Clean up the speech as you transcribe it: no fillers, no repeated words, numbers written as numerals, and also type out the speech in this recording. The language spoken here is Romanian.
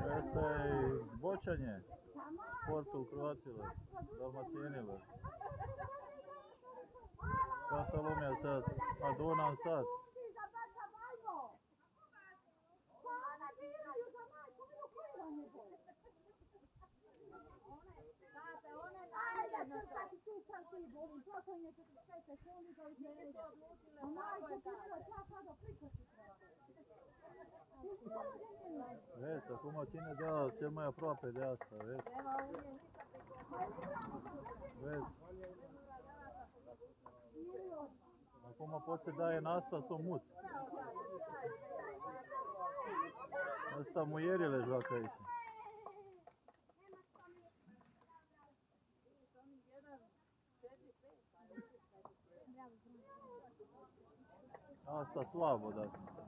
Jeste i bočanje sportu u Kroatile, Dalmacinile. Katalonija sad, a Dunav sad. Već, ako ima čine dela, će moja prope djasta, već. Već. Ako ima poče daje nasta, su muc. Nasta mu jerile žvaka ići. Nasta slabo da.